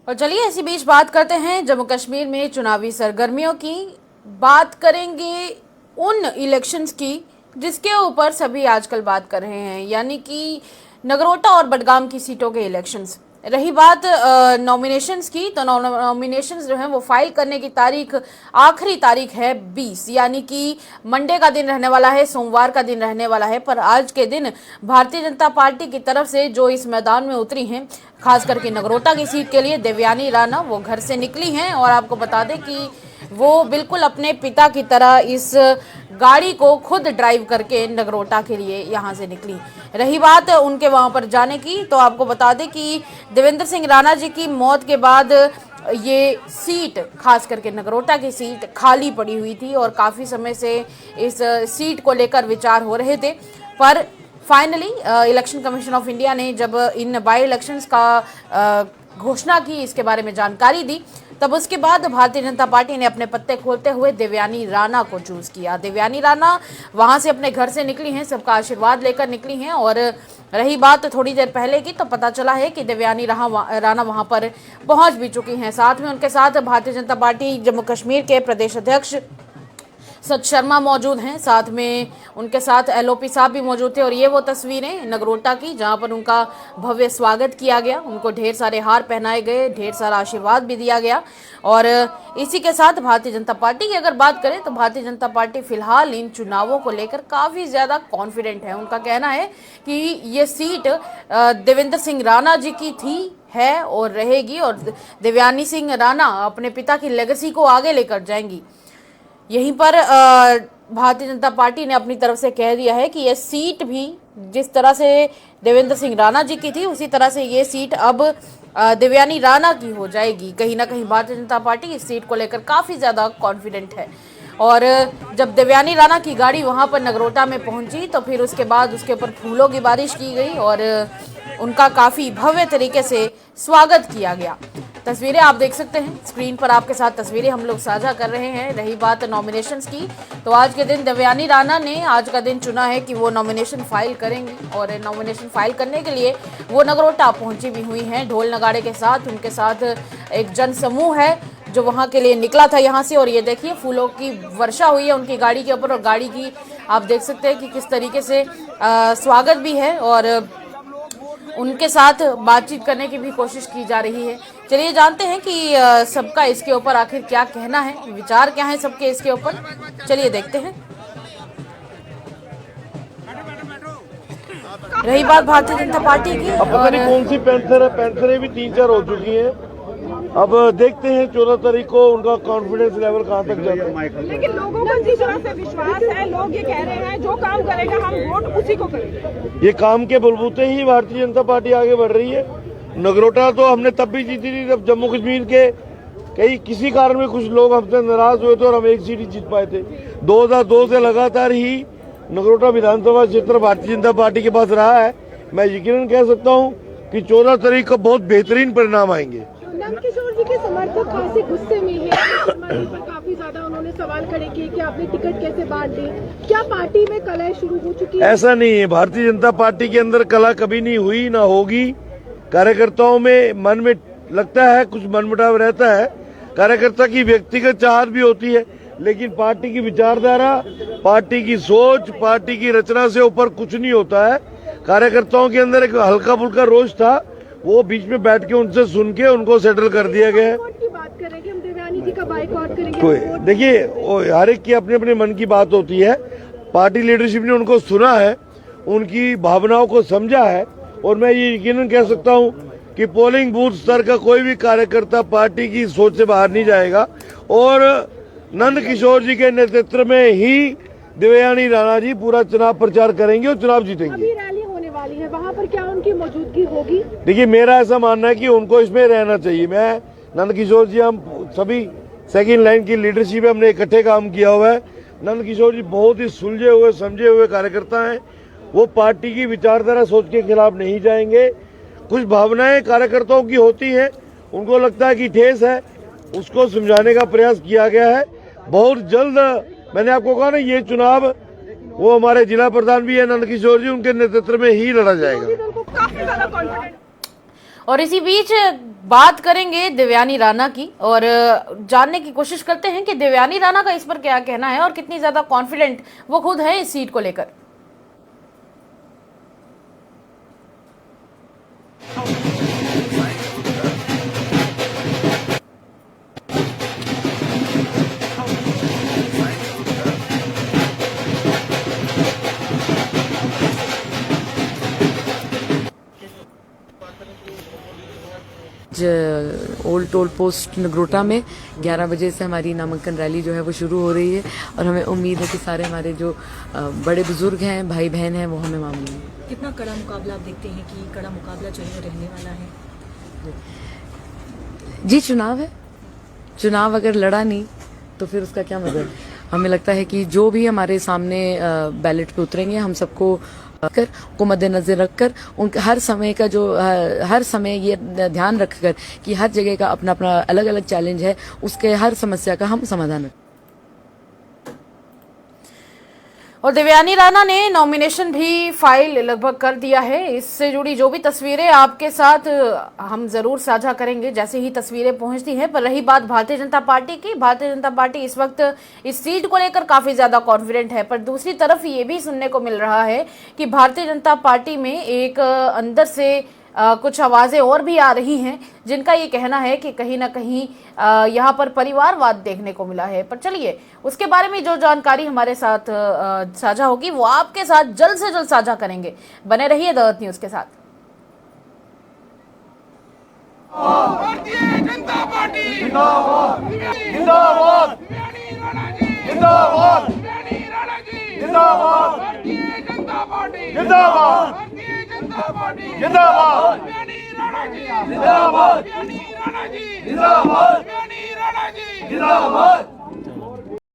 और चलिए इसी बीच बात करते हैं जम्मू कश्मीर में चुनावी सरगर्मियों की। बात करेंगे उन इलेक्शंस की जिसके ऊपर सभी आजकल बात कर रहे हैं, यानी कि नगरोटा और बडगाम की सीटों के इलेक्शंस। रही बात नॉमिनेशंस की, तो नॉमिनेशंस जो हैं वो फाइल करने की तारीख, आखिरी तारीख है 20, यानी कि मंडे का दिन रहने वाला है, सोमवार का दिन रहने वाला है। पर आज के दिन भारतीय जनता पार्टी की तरफ से जो इस मैदान में उतरी हैं, खास करके नगरोटा की सीट के लिए देवयानी राणा, वो घर से निकली हैं। और आपको बता दें कि वो बिल्कुल अपने पिता की तरह इस गाड़ी को खुद ड्राइव करके नगरोटा के लिए यहाँ से निकली। रही बात उनके वहाँ पर जाने की, तो आपको बता दें कि देवेंद्र सिंह राणा जी की मौत के बाद ये सीट, खास करके नगरोटा की सीट खाली पड़ी हुई थी और काफ़ी समय से इस सीट को लेकर विचार हो रहे थे। पर finally election commission of India ने जब इन बाई इलेक्शंस का घोषणा की, इसके बारे में जानकारी दी, तब उसके बाद भारतीय जनता पार्टी ने अपने पत्ते खोलते हुए देवयानी राणा को चूज किया। देवयानी राणा वहां से अपने घर से निकली हैं, सबका आशीर्वाद लेकर निकली हैं। और रही बात थोड़ी देर पहले की, तो पता चला है कि देवयानी राणा वहां पर पहुंच भी चुकी हैं। साथ में उनके साथ भारतीय जनता पार्टी जम्मू कश्मीर के प्रदेश अध्यक्ष सच शर्मा मौजूद हैं, साथ में उनके साथ एलओपी साहब भी मौजूद थे। और ये वो तस्वीरें नगरोटा की जहां पर उनका भव्य स्वागत किया गया, उनको ढेर सारे हार पहनाए गए, ढेर सारा आशीर्वाद भी दिया गया। और इसी के साथ भारतीय जनता पार्टी की अगर बात करें, तो भारतीय जनता पार्टी फिलहाल इन चुनावों को लेकर काफ़ी ज़्यादा कॉन्फिडेंट है। उनका कहना है कि ये सीट देवेंद्र सिंह राणा जी की थी, है और रहेगी, और देवयानी सिंह राणा अपने पिता की लेगेसी को आगे लेकर जाएंगी। यहीं पर भारतीय जनता पार्टी ने अपनी तरफ से कह दिया है कि यह सीट भी जिस तरह से देवेंद्र सिंह राणा जी की थी, उसी तरह से ये सीट अब देवयानी राणा की हो जाएगी। कहीं ना कहीं भारतीय जनता पार्टी इस सीट को लेकर काफ़ी ज़्यादा कॉन्फिडेंट है। और जब देवयानी राणा की गाड़ी वहां पर नगरोटा में पहुंची, तो फिर उसके बाद उसके ऊपर फूलों की बारिश की गई और उनका काफ़ी भव्य तरीके से स्वागत किया गया। तस्वीरें आप देख सकते हैं स्क्रीन पर, आपके साथ तस्वीरें हम लोग साझा कर रहे हैं। रही बात नॉमिनेशंस की, तो आज के दिन देवयानी राणा ने आज का दिन चुना है कि वो नॉमिनेशन फाइल करेंगी। और नॉमिनेशन फाइल करने के लिए वो नगरोटा पहुंची भी हुई हैं ढोल नगाड़े के साथ। उनके साथ एक जन समूह है जो वहां के लिए निकला था यहाँ से। और ये देखिए फूलों की वर्षा हुई है उनकी गाड़ी के ऊपर, और गाड़ी की आप देख सकते हैं कि किस तरीके से स्वागत भी है और उनके साथ बातचीत करने की भी कोशिश की जा रही है। चलिए जानते हैं कि सबका इसके ऊपर आखिर क्या कहना है, विचार क्या है सबके इसके ऊपर, चलिए देखते हैं। रही बात भारतीय जनता पार्टी की, अब पता नहीं कौन सी पेंथर है, पेंथरें भी 3-4 हो चुकी हैं। अब देखते हैं 14 तारीख को उनका कॉन्फिडेंस लेवल कहां तक जाता है। लेकिन लोगों को जिस तरह से विश्वास है, लोग ये कह रहे हैं जो काम करेगा हम वोट उसी को करेंगे। ये काम के बलबूते ही भारतीय जनता पार्टी आगे बढ़ रही है। नगरोटा तो हमने तब भी जीती थी जब जम्मू कश्मीर के किसी कारण में कुछ लोग हमसे नाराज हुए थे और हम एक सीट ही जीत पाए थे। 2002 से लगातार ही नगरोटा विधानसभा क्षेत्र भारतीय जनता पार्टी के पास रहा है। मैं यकीनन कह सकता हूँ कि 14 तारीख को बहुत बेहतरीन परिणाम आएंगे। नंदकिशोर जी के समर्थक खासे गुस्से में हैं, पर काफी ज्यादा उन्होंने सवाल खड़े किए कि आपने टिकट कैसे बांट दी, क्या पार्टी में कलह शुरू हो चुकी है? ऐसा नहीं है, भारतीय जनता पार्टी के अंदर कलह कभी नहीं हुई ना होगी। कार्यकर्ताओं में मन में लगता है कुछ मनमुटाव रहता है, कार्यकर्ता की व्यक्तिगत चाहत भी होती है, लेकिन पार्टी की विचारधारा, पार्टी की सोच, पार्टी की रचना से ऊपर कुछ नहीं होता है। कार्यकर्ताओं के अंदर एक हल्का फुल्का रोष था, वो बीच में बैठ के उनसे सुन के उनको सेटल कर दिया गया है। की बात करेंगे हम, देवयानी जी का बाइकआउट करेंगे। देखिए हर एक की अपने अपने मन की बात होती है। पार्टी लीडरशिप ने उनको सुना है, उनकी भावनाओं को समझा है, और मैं ये यकीनन कह सकता हूँ कि पोलिंग बूथ स्तर का कोई भी कार्यकर्ता पार्टी की सोच से बाहर नहीं जाएगा। और नंदकिशोर जी के नेतृत्व में ही देवयानी राणा जी पूरा चुनाव प्रचार करेंगे और चुनाव जीतेंगे। अभी रैली होने वाली है, वहाँ पर क्या उनकी मौजूदगी होगी? देखिए मेरा ऐसा मानना है कि उनको इसमें रहना चाहिए। मैं नंदकिशोर जी, हम सभी सेकंड लाइन की लीडरशिप है, हमने इकट्ठे काम किया हुआ है। नंदकिशोर जी बहुत ही सुलझे हुए समझे हुए कार्यकर्ता हैं, वो पार्टी की विचारधारा सोच के खिलाफ नहीं जाएंगे। कुछ भावनाएं कार्यकर्ताओं की होती हैं, उनको लगता है कि ठेस है, उसको समझाने का प्रयास किया गया है। बहुत जल्द मैंने आपको कहा ना, ये चुनाव वो हमारे जिला प्रधान भी है नंदकिशोर जी, उनके नेतृत्व में ही लड़ा जाएगा। और इसी बीच बात करेंगे देवयानी राणा की और जानने की कोशिश करते हैं कि देवयानी राणा का इस पर क्या कहना है और कितनी ज्यादा कॉन्फिडेंट वो खुद है इस सीट को लेकर। ओल्ड टोल पोस्ट नगरोटा में 11 बजे से हमारी नामांकन रैली जो है वो शुरू हो रही है और हमें उम्मीद है कि सारे हमारे जो बड़े बुजुर्ग हैं, भाई बहन हैं, वो हमें मान लेंगे। कितना कड़ा मुकाबला आप देखते हैं कि कड़ा मुकाबला जो है रहने वाला है? जी चुनाव है, चुनाव अगर लड़ा नहीं तो फिर उसका क्या मतलब। हमें लगता है कि जो भी हमारे सामने बैलेट पे उतरेंगे हम सबको को मद्देनजर रखकर उनका हर समय का जो हर समय ये ध्यान रखकर कि हर जगह का अपना अपना अलग अलग चैलेंज है, उसके हर समस्या का हम समाधान रखें। और देवयानी राणा ने नॉमिनेशन भी फाइल लगभग कर दिया है। इससे जुड़ी जो भी तस्वीरें आपके साथ हम जरूर साझा करेंगे जैसे ही तस्वीरें पहुंचती हैं। पर रही बात भारतीय जनता पार्टी की, भारतीय जनता पार्टी इस वक्त इस सीट को लेकर काफी ज्यादा कॉन्फिडेंट है। पर दूसरी तरफ ये भी सुनने को मिल रहा है कि भारतीय जनता पार्टी में एक अंदर से कुछ आवाजें और भी आ रही हैं जिनका ये कहना है कि कहीं ना कहीं यहाँ पर परिवारवाद देखने को मिला है। पर चलिए उसके बारे में जो जानकारी हमारे साथ साझा होगी वो आपके साथ जल्द से जल्द साझा करेंगे। बने रहिए द अर्थ न्यूज के साथ। भारतीय जनता पार्टी जिंदाबाद जिंदाबाद जिंदाबाद जिंदाबाद भारतीय जनता पार्टी जिंदाबाद भारतीय जनता पार्टी जिंदाबाद जिंदाबाद जिंदाबाद जिंदाबाद